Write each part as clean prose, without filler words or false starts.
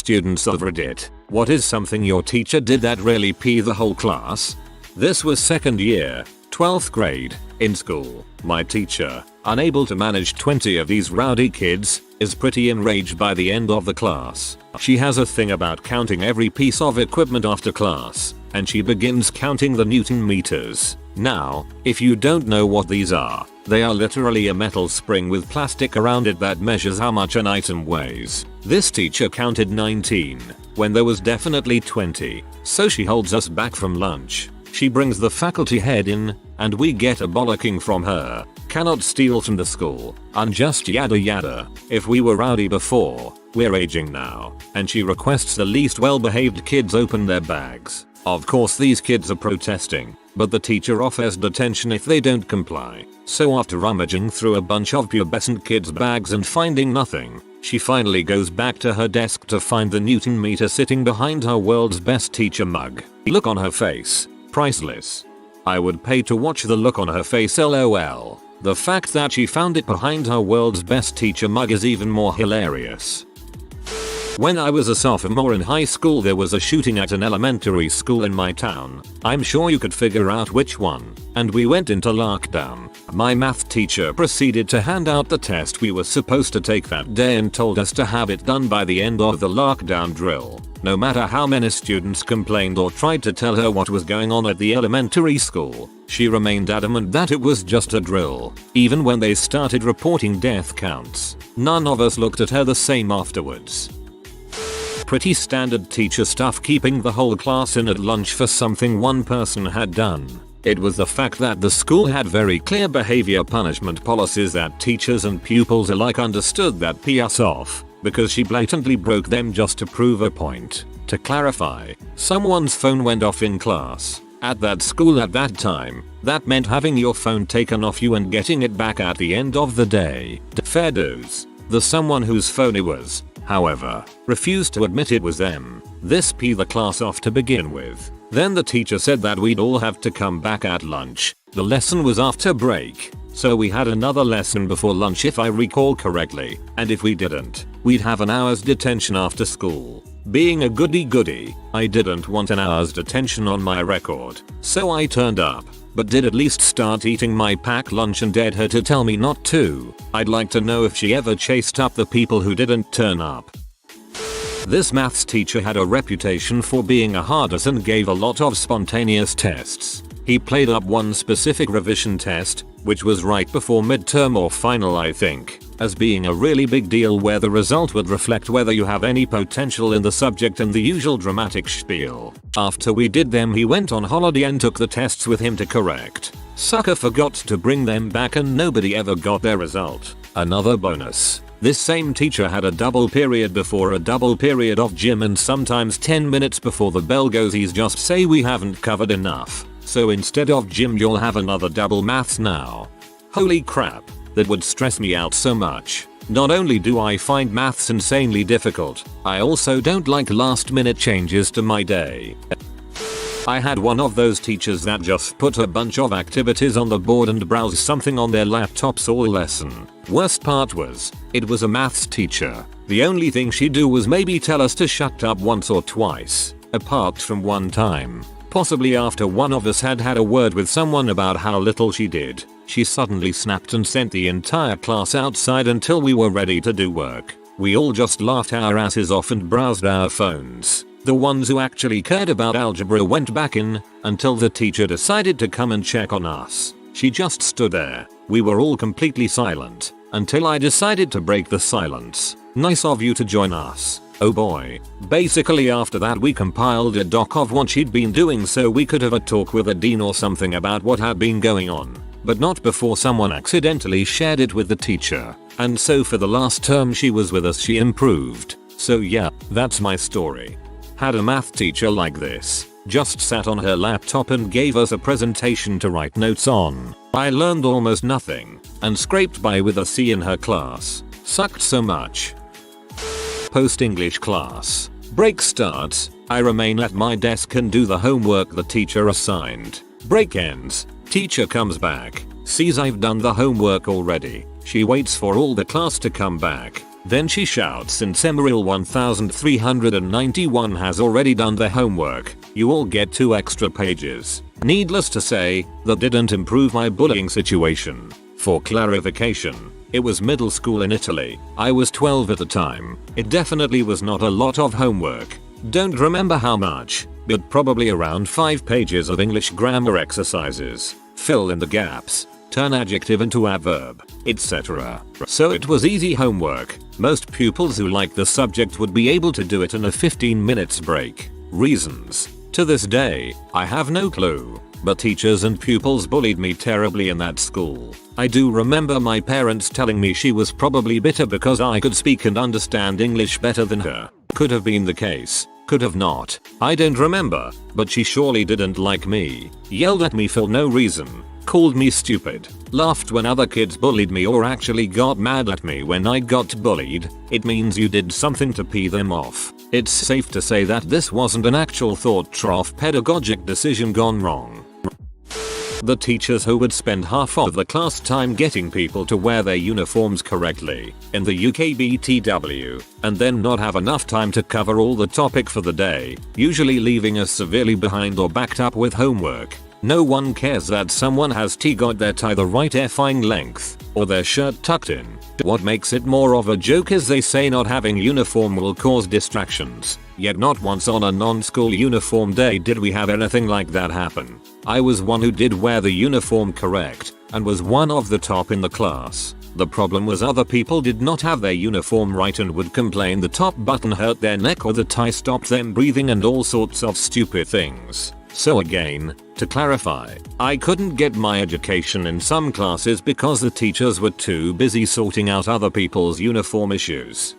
students of Reddit, what is something your teacher did that really pee the whole class? This was second year, 12th grade, in school. My teacher, unable to manage 20 of these rowdy kids, is pretty enraged by the end of the class. She has a thing about counting every piece of equipment after class, and she begins counting the Newton meters. Now, if you don't know what these are, they are literally a metal spring with plastic around it that measures how much an item weighs. This teacher counted 19, when there was definitely 20, so she holds us back from lunch. She brings the faculty head in, and we get a bollocking from her. Cannot steal from the school. Unjust yada yada. If we were rowdy before, we're aging now. And she requests the least well-behaved kids open their bags. Of course these kids are protesting, but the teacher offers detention if they don't comply. So after rummaging through a bunch of pubescent kids' bags and finding nothing, she finally goes back to her desk to find the Newton meter sitting behind her world's best teacher mug. Look on her face. Priceless. I would pay to watch the look on her face, lol. The fact that she found it behind her world's best teacher mug is even more hilarious. When I was a sophomore in high school, there was a shooting at an elementary school in my town. I'm sure you could figure out which one. And we went into lockdown. My math teacher proceeded to hand out the test we were supposed to take that day and told us to have it done by the end of the lockdown drill. No matter how many students complained or tried to tell her what was going on at the elementary school, she remained adamant that it was just a drill. Even when they started reporting death counts, none of us looked at her the same afterwards. Pretty standard teacher stuff, keeping the whole class in at lunch for something one person had done. It was the fact that the school had very clear behavior punishment policies that teachers and pupils alike understood that pee us off, because she blatantly broke them just to prove a point. To clarify, someone's phone went off in class. At that school at that time, that meant having your phone taken off you and getting it back at the end of the day. Fair dues. The someone whose phone it was, however, refused to admit it was them. This peed the class off to begin with. Then the teacher said that we'd all have to come back at lunch. The lesson was after break, so we had another lesson before lunch if I recall correctly, and if we didn't, we'd have an hour's detention after school. Being a goody, I didn't want an hour's detention on my record, so I turned up, but did at least start eating my packed lunch and dared her to tell me not to. I'd like to know if she ever chased up the people who didn't turn up. This maths teacher had a reputation for being a hard ass and gave a lot of spontaneous tests. He played up one specific revision test, which was right before midterm or final I think, as being a really big deal where the result would reflect whether you have any potential in the subject and the usual dramatic spiel. After we did them, he went on holiday and took the tests with him to correct. Sucker forgot to bring them back and nobody ever got their result. Another bonus. This same teacher had a double period before a double period of gym, and sometimes 10 minutes before the bell goes he's just say we haven't covered enough. So instead of gym you'll have another double maths now. Holy crap, that would stress me out so much. Not only do I find maths insanely difficult, I also don't like last minute changes to my day. I had one of those teachers that just put a bunch of activities on the board and browse something on their laptops all lesson. Worst part was, it was a maths teacher. The only thing she'd do was maybe tell us to shut up once or twice, apart from one time. Possibly after one of us had had a word with someone about how little she did, she suddenly snapped and sent the entire class outside until we were ready to do work. We all just laughed our asses off and browsed our phones. The ones who actually cared about algebra went back in, until the teacher decided to come and check on us. She just stood there. We were all completely silent, until I decided to break the silence. Nice of you to join us. Oh boy. Basically after that we compiled a doc of what she'd been doing so we could have a talk with a dean or something about what had been going on. But not before someone accidentally shared it with the teacher. And so for the last term she was with us she improved. So yeah, that's my story. Had a math teacher like this. Just sat on her laptop and gave us a presentation to write notes on. I learned almost nothing, and scraped by with a C in her class. Sucked so much. Post-English class. Break starts. I remain at my desk and do the homework the teacher assigned. Break ends. Teacher comes back. Sees I've done the homework already. She waits for all the class to come back. Then she shouts, since Emeril 1391 has already done the homework, you all get 2 extra pages. Needless to say, that didn't improve my bullying situation. For clarification, it was middle school in Italy. I was 12 at the time. It definitely was not a lot of homework. Don't remember how much, but probably around 5 pages of English grammar exercises. Fill in the gaps, turn adjective into adverb, etc. So it was easy homework. Most pupils who liked the subject would be able to do it in a 15 minutes break. Reasons. To this day, I have no clue, but teachers and pupils bullied me terribly in that school. I do remember my parents telling me she was probably bitter because I could speak and understand English better than her. Could have been the case, could have not. I don't remember, but she surely didn't like me. Yelled at me for no reason. Called me stupid. Laughed when other kids bullied me, or actually got mad at me when I got bullied. It means you did something to pee them off. It's safe to say that this wasn't an actual thought-trough pedagogic decision gone wrong. The teachers who would spend half of the class time getting people to wear their uniforms correctly in the UKBTW, and then not have enough time to cover all the topic for the day, usually leaving us severely behind or backed up with homework. No one cares that someone has got their tie the right effing length, or their shirt tucked in. What makes it more of a joke is they say not having uniform will cause distractions. Yet not once on a non-school uniform day did we have anything like that happen. I was one who did wear the uniform correct, and was one of the top in the class. The problem was other people did not have their uniform right and would complain the top button hurt their neck or the tie stopped them breathing and all sorts of stupid things. So again, to clarify, I couldn't get my education in some classes because the teachers were too busy sorting out other people's uniform issues.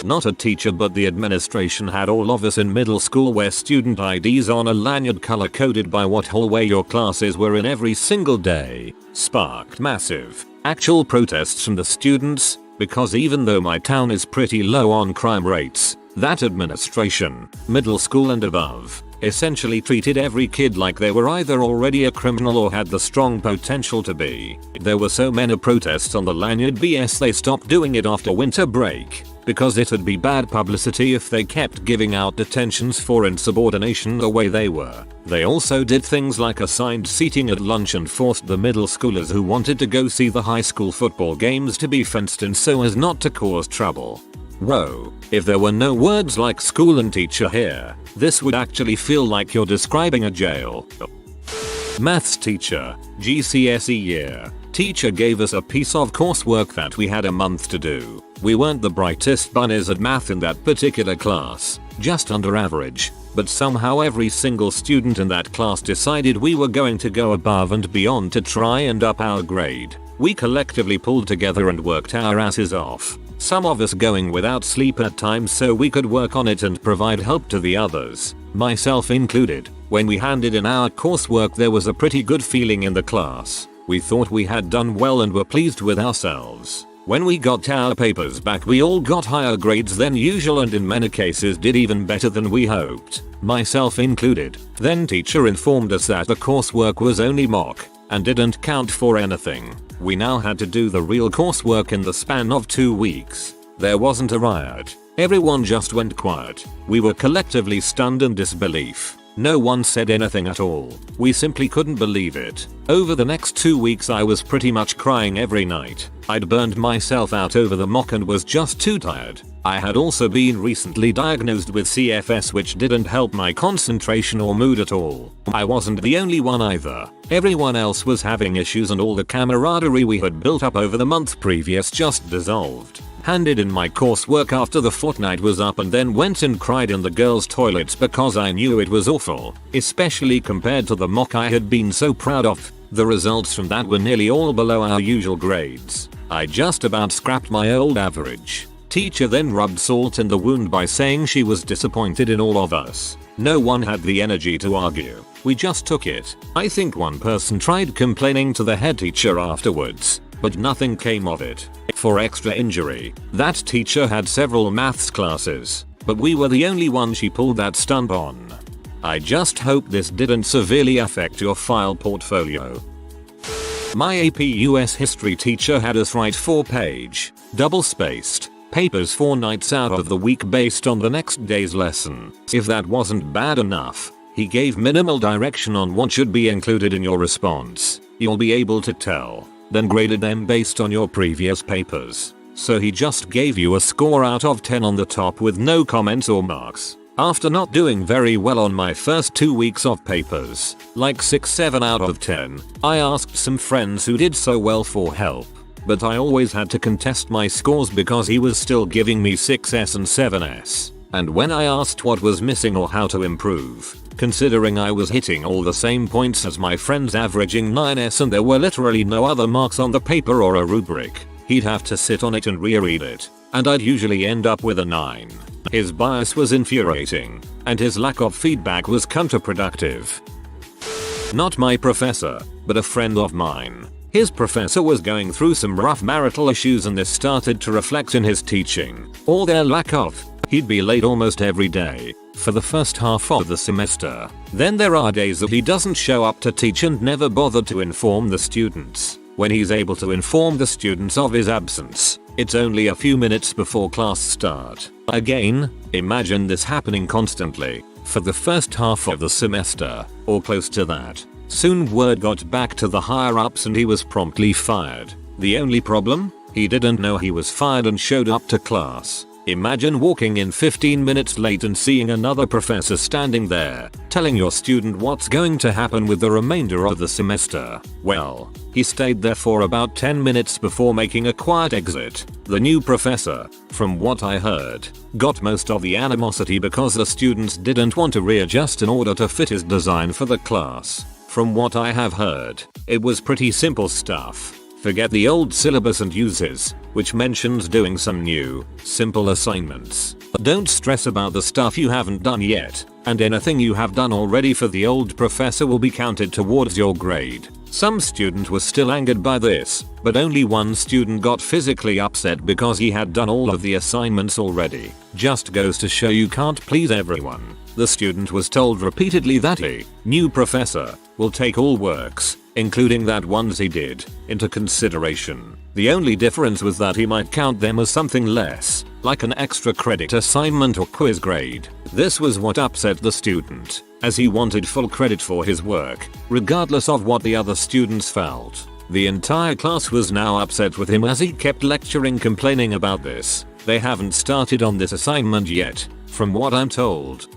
Not a teacher but the administration had all of us in middle school wear student IDs on a lanyard color coded by what hallway your classes were in every single day. Sparked massive, actual protests from the students, because even though my town is pretty low on crime rates, that administration, middle school and above, essentially treated every kid like they were either already a criminal or had the strong potential to be. There were so many protests on the lanyard BS they stopped doing it after winter break, because it would be bad publicity if they kept giving out detentions for insubordination the way they were. They also did things like assigned seating at lunch and forced the middle schoolers who wanted to go see the high school football games to be fenced in so as not to cause trouble. Whoa, if there were no words like school and teacher here, this would actually feel like you're describing a jail. Maths teacher, GCSE year. Teacher gave us a piece of coursework that we had a month to do. We weren't the brightest bunnies at math in that particular class, just under average, but somehow every single student in that class decided we were going to go above and beyond to try and up our grade. We collectively pulled together and worked our asses off. Some of us going without sleep at times so we could work on it and provide help to the others, myself included. When we handed in our coursework there was a pretty good feeling in the class. We thought we had done well and were pleased with ourselves. When we got our papers back we all got higher grades than usual and in many cases did even better than we hoped, myself included. Then teacher informed us that the coursework was only mock and didn't count for anything. We now had to do the real coursework in the span of 2 weeks. There wasn't a riot. Everyone just went quiet. We were collectively stunned in disbelief. No one said anything at all. We simply couldn't believe it. Over the next 2 weeks I was pretty much crying every night. I'd burned myself out over the mock and was just too tired. I had also been recently diagnosed with CFS, which didn't help my concentration or mood at all. I wasn't the only one either. Everyone else was having issues and all the camaraderie we had built up over the month previous just dissolved. Handed in my coursework after the fortnight was up and then went and cried in the girls' toilets because I knew it was awful, especially compared to the mock I had been so proud of. The results from that were nearly all below our usual grades. I just about scrapped my old average. Teacher then rubbed salt in the wound by saying she was disappointed in all of us. No one had the energy to argue. We just took it. I think one person tried complaining to the head teacher afterwards, but nothing came of it. For extra injury, that teacher had several maths classes, but we were the only one she pulled that stunt on. I just hope this didn't severely affect your file portfolio. My AP US history teacher had us write 4-page, double-spaced, papers 4 nights out of the week based on the next day's lesson. If that wasn't bad enough, he gave minimal direction on what should be included in your response. You'll be able to tell, then graded them based on your previous papers. So he just gave you a score out of 10 on the top with no comments or marks. After not doing very well on my first 2 weeks of papers, like 6-7 out of 10, I asked some friends who did so well for help. But I always had to contest my scores because he was still giving me 6s and 7s. And when I asked what was missing or how to improve, considering I was hitting all the same points as my friends averaging 9s and there were literally no other marks on the paper or a rubric, he'd have to sit on it and reread it, and I'd usually end up with a 9. His bias was infuriating, and his lack of feedback was counterproductive. Not my professor, but a friend of mine. His professor was going through some rough marital issues and this started to reflect in his teaching, or their lack of. He'd be late almost every day, for the first half of the semester. Then there are days that he doesn't show up to teach and never bothered to inform the students. When he's able to inform the students of his absence, it's only a few minutes before class start. Again, imagine this happening constantly, for the first half of the semester, or close to that. Soon word got back to the higher ups and he was promptly fired. The only problem? He didn't know he was fired and showed up to class. Imagine walking in 15 minutes late and seeing another professor standing there, telling your student what's going to happen with the remainder of the semester. Well, he stayed there for about 10 minutes before making a quiet exit. The new professor, from what I heard, got most of the animosity because the students didn't want to readjust in order to fit his design for the class. From what I have heard, it was pretty simple stuff. Forget the old syllabus and uses, which mentions doing some new, simple assignments. Don't stress about the stuff you haven't done yet, and anything you have done already for the old professor will be counted towards your grade. Some student was still angered by this, but only one student got physically upset because he had done all of the assignments already. Just goes to show you can't please everyone. The student was told repeatedly that a new professor will take all works, including that ones he did, into consideration. The only difference was that he might count them as something less, like an extra credit assignment or quiz grade. This was what upset the student, as he wanted full credit for his work, regardless of what the other students felt. The entire class was now upset with him as he kept lecturing complaining about this. They haven't started on this assignment yet, from what I'm told.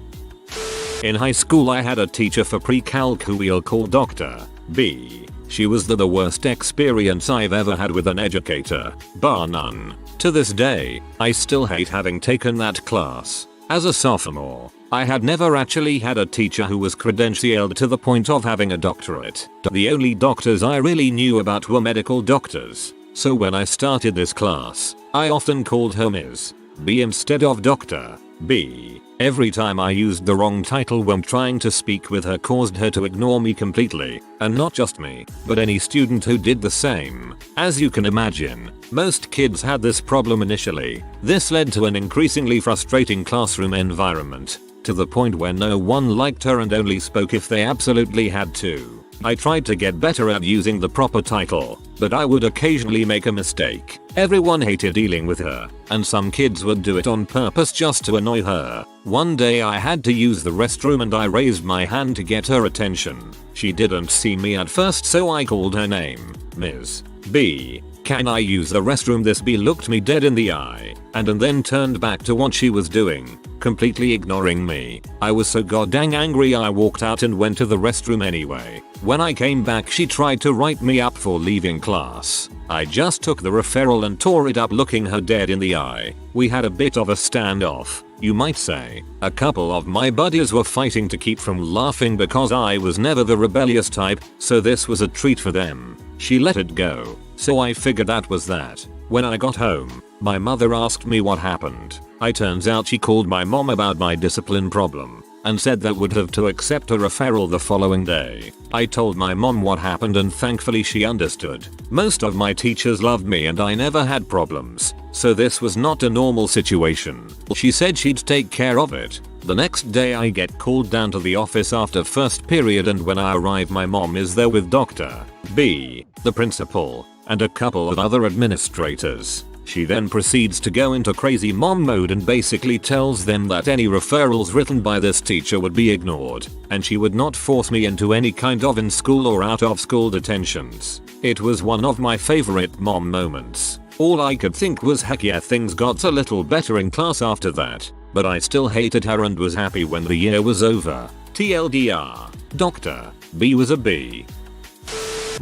In high school I had a teacher for pre-calc who we'll call Dr. B. She was the worst experience I've ever had with an educator, bar none. To this day, I still hate having taken that class. As a sophomore, I had never actually had a teacher who was credentialed to the point of having a doctorate. The only doctors I really knew about were medical doctors. So when I started this class, I often called her Ms. B instead of Dr. B. Every time I used the wrong title when trying to speak with her caused her to ignore me completely, and not just me, but any student who did the same. As you can imagine, most kids had this problem initially. This led to an increasingly frustrating classroom environment, to the point where no one liked her and only spoke if they absolutely had to. I tried to get better at using the proper title, but I would occasionally make a mistake. Everyone hated dealing with her, and some kids would do it on purpose just to annoy her. One day I had to use the restroom and I raised my hand to get her attention. She didn't see me at first, so I called her name, Ms. B. Can I use the restroom? This B looked me dead in the eye, and then turned back to what she was doing, completely ignoring me. I was so goddamn angry I walked out and went to the restroom anyway. When I came back she tried to write me up for leaving class. I just took the referral and tore it up looking her dead in the eye. We had a bit of a standoff, you might say. A couple of my buddies were fighting to keep from laughing because I was never the rebellious type, so this was a treat for them. She let it go, so I figured that was that. When I got home, my mother asked me what happened. Turns out she called my mom about my discipline problem, and said that would have to accept a referral the following day. I told my mom what happened and thankfully she understood. Most of my teachers loved me and I never had problems, so this was not a normal situation. She said she'd take care of it. The next day I get called down to the office after first period, and when I arrive my mom is there with Dr. B, the principal, and a couple of other administrators. She then proceeds to go into crazy mom mode and basically tells them that any referrals written by this teacher would be ignored, and she would not force me into any kind of in-school or out-of-school detentions. It was one of my favorite mom moments. All I could think was heck yeah, things got a little better in class after that, but I still hated her and was happy when the year was over. TLDR. Dr. B was a B.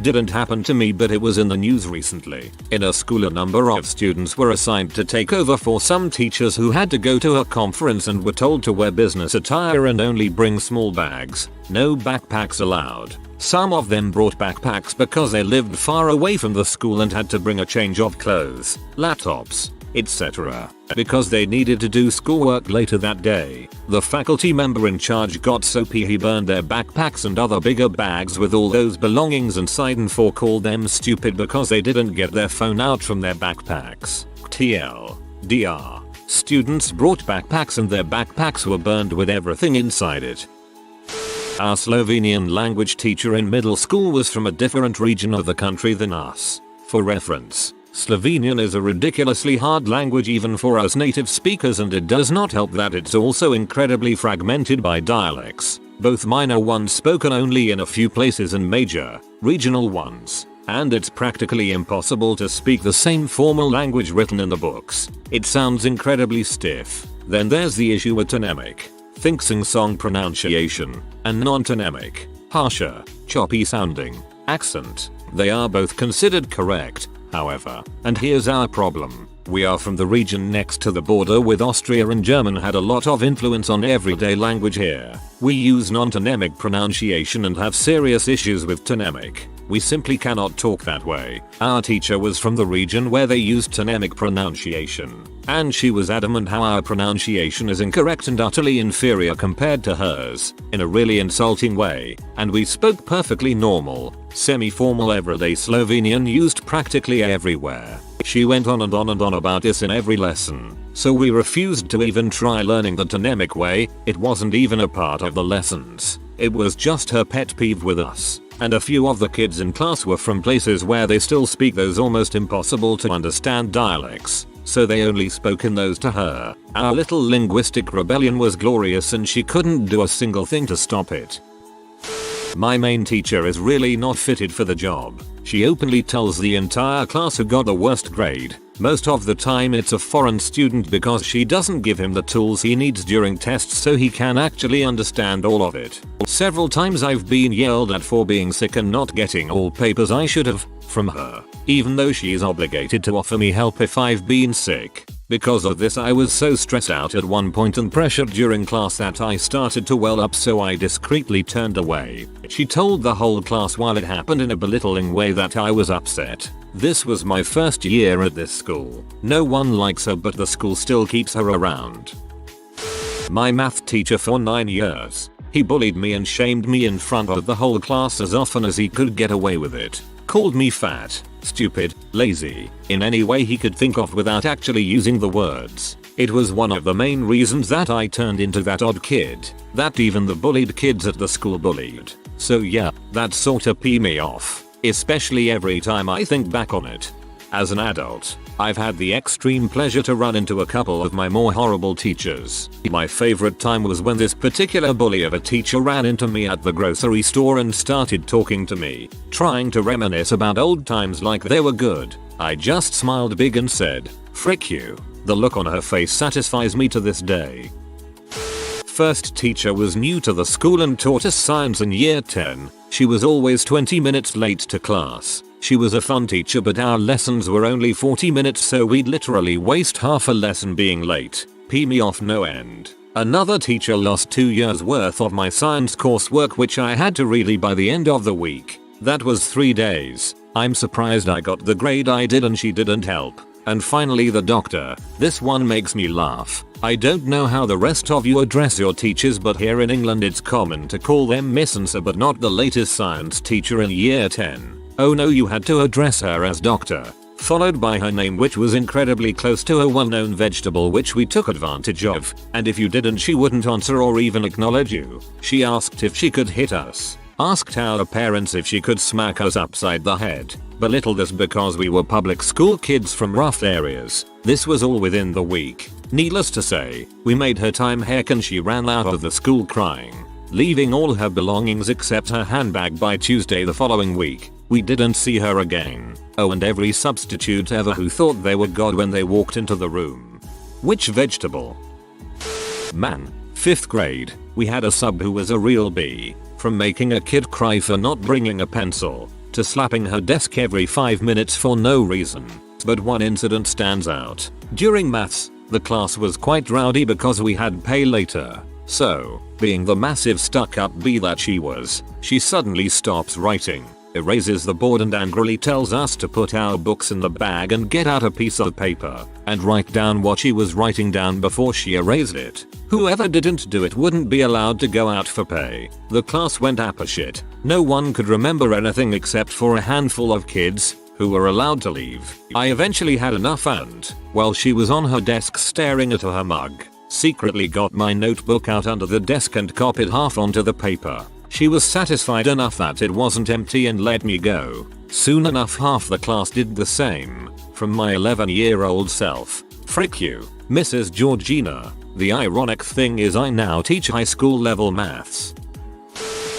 Didn't happen to me, but it was in the news recently. In a school, a number of students were assigned to take over for some teachers who had to go to a conference and were told to wear business attire and only bring small bags. No backpacks allowed. Some of them brought backpacks because they lived far away from the school and had to bring a change of clothes, laptops, etc. because they needed to do schoolwork later that day. The faculty member in charge got so he burned their backpacks and other bigger bags with all those belongings inside and called them stupid because they didn't get their phone out from their backpacks. TLDR. Students brought backpacks and their backpacks were burned with everything inside it. Our Slovenian language teacher in middle school was from a different region of the country than us. For reference, Slovenian is a ridiculously hard language even for us native speakers, and it does not help that it's also incredibly fragmented by dialects, both minor ones spoken only in a few places and major, regional ones, and it's practically impossible to speak the same formal language written in the books. It sounds incredibly stiff. Then there's the issue with tonemic, think sing-song pronunciation, and non-tonemic, harsher, choppy sounding, accent. They are both considered correct, however, and here's our problem. We are from the region next to the border with Austria, and German had a lot of influence on everyday language here. We use non-tonemic pronunciation and have serious issues with tonemic. We simply cannot talk that way. Our teacher was from the region where they used tonemic pronunciation, and she was adamant how our pronunciation is incorrect and utterly inferior compared to hers, in a really insulting way, and we spoke perfectly normal, semi-formal everyday Slovenian used practically everywhere. She went on and on and on about this in every lesson, so we refused to even try learning the tonemic way. It wasn't even a part of the lessons. It was just her pet peeve with us. And a few of the kids in class were from places where they still speak those almost impossible to understand dialects, so they only spoke in those to her. Our little linguistic rebellion was glorious and she couldn't do a single thing to stop it. My main teacher is really not fitted for the job. She openly tells the entire class who got the worst grade. Most of the time it's a foreign student because she doesn't give him the tools he needs during tests so he can actually understand all of it. Several times I've been yelled at for being sick and not getting all papers I should have from her, even though she is obligated to offer me help if I've been sick. Because of this I was so stressed out at one point and pressured during class that I started to well up, so I discreetly turned away. She told the whole class while it happened in a belittling way that I was upset. This was my first year at this school. No one likes her, but the school still keeps her around. My math teacher for 9 years. He bullied me and shamed me in front of the whole class as often as he could get away with it. Called me fat, stupid, lazy, in any way he could think of without actually using the words. It was one of the main reasons that I turned into that odd kid that even the bullied kids at the school bullied. So yeah, that sorta pee me off, especially every time I think back on it. As an adult, I've had the extreme pleasure to run into a couple of my more horrible teachers. My favorite time was when this particular bully of a teacher ran into me at the grocery store and started talking to me, trying to reminisce about old times like they were good. I just smiled big and said, "Frick you." The look on her face satisfies me to this day. First teacher was new to the school and taught us science in year 10. She was always 20 minutes late to class. She was a fun teacher, but our lessons were only 40 minutes, so we'd literally waste half a lesson being late. Pee me off no end. Another teacher lost 2 years worth of my science coursework, which I had to read by the end of the week. That was 3 days. I'm surprised I got the grade I did and she didn't help. And finally the doctor. This one makes me laugh. I don't know how the rest of you address your teachers, but here in England it's common to call them Miss and Sir, but not the latest science teacher in year 10. Oh no, you had to address her as doctor, followed by her name, which was incredibly close to a well-known vegetable, which we took advantage of, and if you didn't she wouldn't answer or even acknowledge you. She asked if she could hit us. Asked our parents if she could smack us upside the head. Belittled us because we were public school kids from rough areas. This was all within the week. Needless to say, we made her time heck and she ran out of the school crying, leaving all her belongings except her handbag by Tuesday the following week. We didn't see her again. Oh, and every substitute ever who thought they were God when they walked into the room. Which vegetable? Man. 5th grade, we had a sub who was a real bee. From making a kid cry for not bringing a pencil, to slapping her desk every 5 minutes for no reason. But one incident stands out. During maths, the class was quite rowdy because we had pay later. So, being the massive stuck-up bee that she was, she suddenly stops writing, erases the board and angrily tells us to put our books in the bag and get out a piece of paper and write down what she was writing down before she erased it. Whoever didn't do it wouldn't be allowed to go out for pay. The class went apeshit. No one could remember anything except for a handful of kids who were allowed to leave. I eventually had enough and, while she was on her desk staring at her mug, secretly got my notebook out under the desk and copied half onto the paper. She was satisfied enough that it wasn't empty and let me go. Soon enough half the class did the same. From my 11-year-old self. Frick you, Mrs. Georgina. The ironic thing is I now teach high school level maths.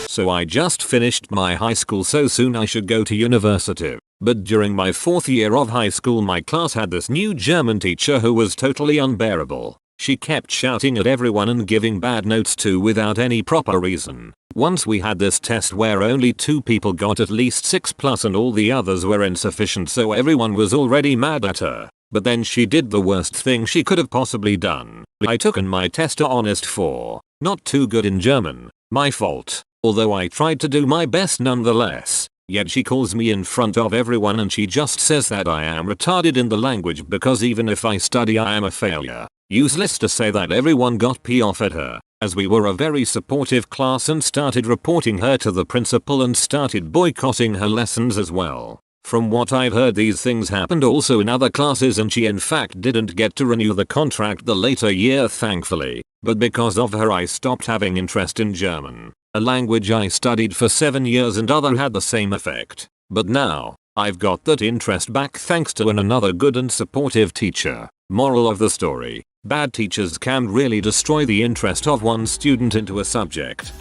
So I just finished my high school so soon I should go to university. But during my 4th year of high school my class had this new German teacher who was totally unbearable. She kept shouting at everyone and giving bad notes too without any proper reason. Once we had this test where only 2 people got at least 6+ and all the others were insufficient, so everyone was already mad at her. But then she did the worst thing she could have possibly done. I took in my test honest 4. Not too good in German. My fault. Although I tried to do my best nonetheless. Yet she calls me in front of everyone and she just says that I am retarded in the language because even if I study I am a failure. Useless to say that everyone got pee off at her, as we were a very supportive class and started reporting her to the principal and started boycotting her lessons as well. From what I've heard these things happened also in other classes and she in fact didn't get to renew the contract the later year thankfully, but because of her I stopped having interest in German, a language I studied for 7 years and other had the same effect. But now, I've got that interest back thanks to another good and supportive teacher. Moral of the story, bad teachers can really destroy the interest of one student into a subject.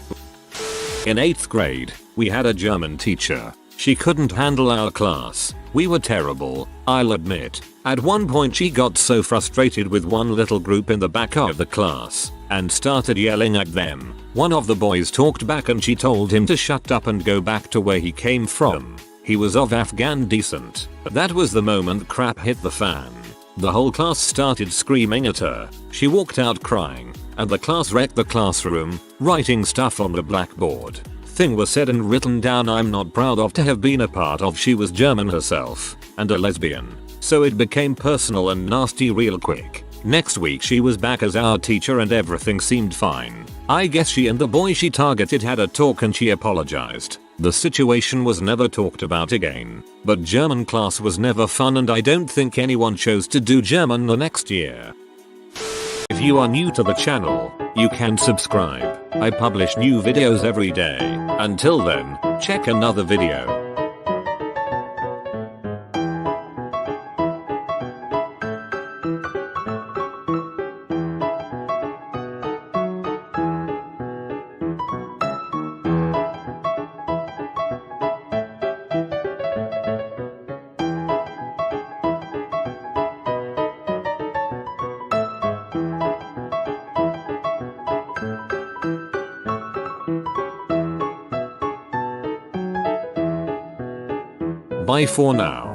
In 8th grade, we had a German teacher. She couldn't handle our class. We were terrible, I'll admit. At one point she got so frustrated with one little group in the back of the class and started yelling at them. One of the boys talked back and she told him to shut up and go back to where he came from. He was of Afghan descent. That was the moment crap hit the fan. The whole class started screaming at her. She walked out crying, and the class wrecked the classroom, writing stuff on the blackboard. Thing was said and written down I'm not proud of to have been a part of. She was German herself, and a lesbian. So it became personal and nasty real quick. Next week she was back as our teacher and everything seemed fine. I guess she and the boy she targeted had a talk and she apologized. The situation was never talked about again. But German class was never fun and I don't think anyone chose to do German the next year. If you are new to the channel, you can subscribe. I publish new videos every day. Until then, check another video. Bye for now.